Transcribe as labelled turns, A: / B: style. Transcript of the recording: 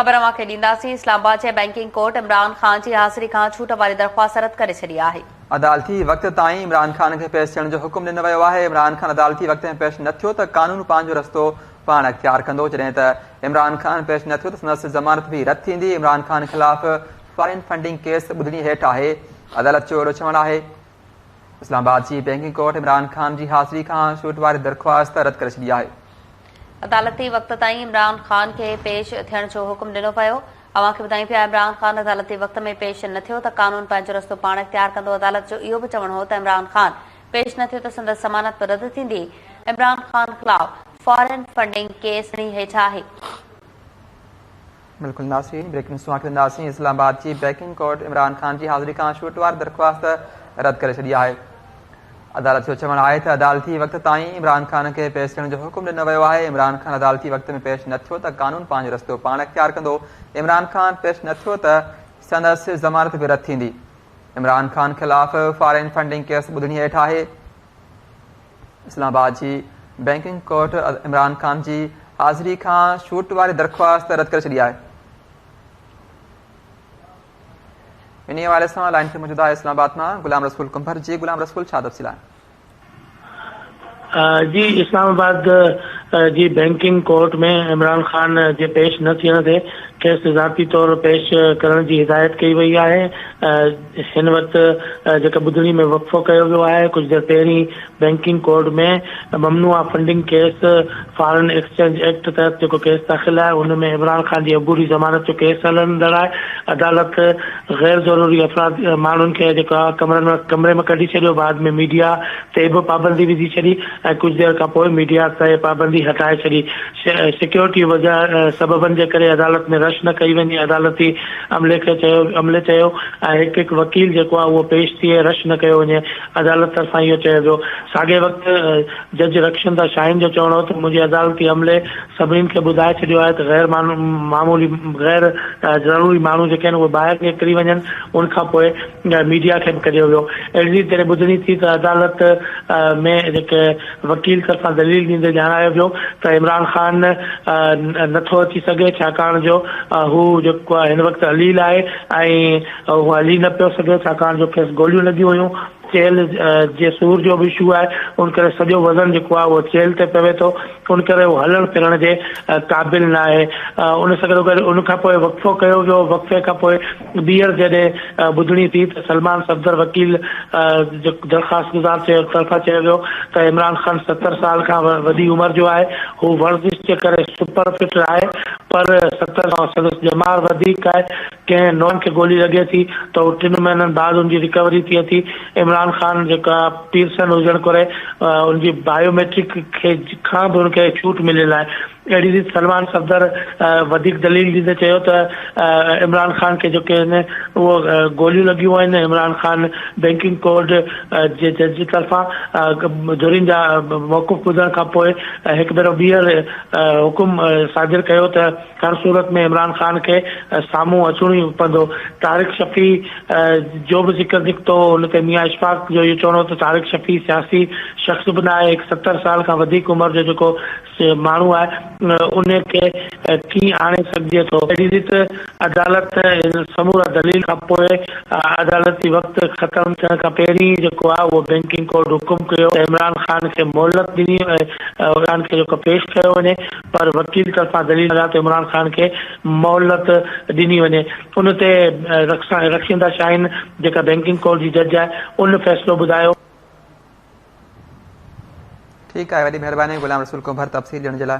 A: ख़बर अव्हांखे ॾींदासीं। इस्लामाबाद जे बैंकिंग कोर्ट इमरान ख़ान जी हाज़िरी खां छूट वारी दरख़्वास्त रद्द करे छॾी आहे।
B: अदालती वक़्त ताईं इमरान ख़ान खे पेश थियण जो हुकुम ॾिनो वियो आहे। इमरान ख़ान अदालती वक़्त में पेश न थियो त कानून पंहिंजो रस्तो पाण इख्तियार कंदो। जॾहिं त इमरान ख़ान पेश न थियो त संदसि ज़मानत बि रद्द थींदी। इमरान ख़ान ख़िलाफ़ फॉरेन फंडिंग केस ॿुधणी हेठि आहे। अदालत जो अहिड़ो चवणु आहे। इस्लामाबाद जी बैंकिंग कोर्ट इमरान ख़ान जी हाज़िरी खां छूट वारी दरख़्वास्त रद्द करे छॾी आहे।
A: अदालती वक़्त ताईं इमरान ख़ान खे पेश थियण जो हुकुम ॾिनो पियो। अव्हांखे ॿुधायूं पिया इमरान ख़ान अदालती वक़्त में पेश न थियो त कानून पंहिंजो रस्तो पाण इख्तियार कंदो। अदालत जो इहो बि चवणु हो त इमरान ख़ान पेश न थियो त संदसि ज़मानत बि रद्द थींदी। इमरान ख़ान ख़िलाफ़ फॉरेन फंडिंग केस हेठि आहे।
B: बिल्कुलु नाज़रीन, ब्रेकिंग न्यूज़ वटि वेंदासीं। इस्लामाबाद जी बैंकिंग कोर्ट इमरान ख़ान जी हाज़िरी खां छूट वारी दरख़्वास्त रद्द करे छॾी आहे। अदालत जो चवणु आहे त अदालती वक़्त ताईं इमरान ख़ान खे पेश थियण जो हुकुम ॾिनो वियो आहे। इमरान ख़ान अदालती वक़्त में पेश न थियो त कानून पंहिंजो रस्तो पाण इख्तियार कंदो। इमरान ख़ान पेश न थियो त संदसि ज़मानत बि रद्द थींदी। इमरान ख़ान ख़िलाफ़ फॉरेन फंडिंग केस ॿुधणी हेठि आहे। इस्लामाबाद जी बैंकिंग कोर्ट इमरान ख़ान जी हाज़िरी खां छूट वारी दरख़्वास्त रद्द करे छॾी आहे। इन हवाले सां लाइन ते मौजूद आहे इस्लामाबाद मां गुलाम रसूल कुंभर जी। गुलाम रसूल, छा तफ़सील आहे?
C: जी, इस्लामाबाद जी बैंकिंग कोर्ट में इमरान ख़ान जे पेश न थियण ते खेसि ज़ाती तौर पेश करण जी हिदायत कई वई आहे। हिन वक़्तु जेका ॿुधणी में वक़फ़ो कयो वियो आहे। कुझु देरि पहिरीं बैंकिंग कोर्ट में ममनुआ funding case foreign exchange act तहत जेको केस दाख़िल आहे, उन में इमरान ख़ान जी अबूरी ज़मानत जो केस हलंदड़ आहे। अदालत गैर ज़रूरी अफ़राद माण्हुनि खे जेका कमरे में कढी छॾियो। बाद में मीडिया ते बि पाबंदी विझी छॾी ऐं कुझु देरि खां पोइ मीडिया ते पाबंदी हटाए छॾी। सिक्योरिटी वजह सबबनि जे करे अदालत में रश न कई वञे। अदालती अमले चयो ऐं हिकु हिकु वकील जेको आहे उहो पेश थिए, रश न कयो वञे। अदालत तरफ़ां इहो चयो वियो। साॻे वक़्तु जज रक्षंदा शाहीन जो चवणो हो त मुंहिंजे अदालती अमले सभिनीनि खे ॿुधाए छॾियो आहे त गैर ज़रूरी माण्हू जेके आहिनि उहे ॿाहिरि निकिरी वञनि। उनखां पोइ मीडिया खे बि कढियो वियो। अहिड़ी तरह ॿुधणी थी त अदालत में जेके वकील तरफ़ां दलील ॾींदे ॼाणायो वियो त इमरान ख़ान नथो अची सघे, छाकाणि जो हू जेको आहे हिन वक़्तु अलील आहे ऐं हू हली न पियो सघे, छाकाणि जो खेसि गोलियूं लॻियूं हुयूं। चेल जे सूर जो बि इशू आहे। उन करे सॼो वज़न जेको आहे उहो चेल ते पवे थो। उन करे उहो हलण फिरण जे क़ाबिल न आहे। उन सां गॾोगॾु उनखां पोइ वक़फ़ो कयो वियो। वक़फ़े खां पोइ ॿीहर जॾहिं ॿुधणी थी त सलमान सफ़दर वकील दरख़्वास्त गुज़ार तरफ़ां चयो वियो त इमरान ख़ान 70 साल खां वॾी उमिरि जो आहे। हू वर्ज़िश जे करे सुपर फिट आहे, पर 70 खां संदसि ॼमार वधीक आहे। कंहिं नौन खे गोली लॻे थी त हू 3 महीननि बाद उनजी रिकवरी थिए थी। इमरान ख़ान जेका पीरसन हुजण करे उनजी बायोमेट्रिक खां बि उनखे छूट मिलियल आहे। अहिड़ी रीति सलमान सफ़दर वधीक दलील ॾींदे चयो त इमरान ख़ान खे जेके आहिनि उहो गोलियूं लॻियूं आहिनि। इमरान ख़ान बैंकिंग कोड जे जज जी तरफ़ां धुरियुनि जा मौक़ुफ़ ॿुधण खां पोइ हिकु भेरो ॿीहर हुकुम सादिर कयो त हर सूरत में इमरान ख़ान खे साम्हूं अचणो ई पवंदो। तारिक शफ़ी जो बि ज़िक्र निकितो, हुन ते मियां इशफ़ाक़ जो इहो चवणो त तारिक शफ़ी सियासी शख़्स बि न आहे। हिकु 70 साल खां वधीक उमिरि जो जेको माण्हू आहे उनखे कीअं आणे सघिजे थो। अहिड़ी रीति अदालत समूरा दलील खां पोइ अदालती वक़्तु ख़तमु थियण खां पहिरीं जेको आहे उहो बैंकिंग कोर्ट हुकुम कयो त इमरान ख़ान खे मोहलत ॾिनी इमरान खे जेको पेश कयो वञे, पर वकील तरफ़ां दलील लॻा त इमरान ख़ान खे मोहलत ॾिनी वञे। उन ते रक्षंदा शाहीन जेका बैंकिंग कोर्ट जी जज आहे उन फ़ैसिलो ॿुधायो।
B: ठीकु आहे, वॾी महिरबानी गुलाम रसूल कुंभर तफ़सील ॾियण जे लाइ।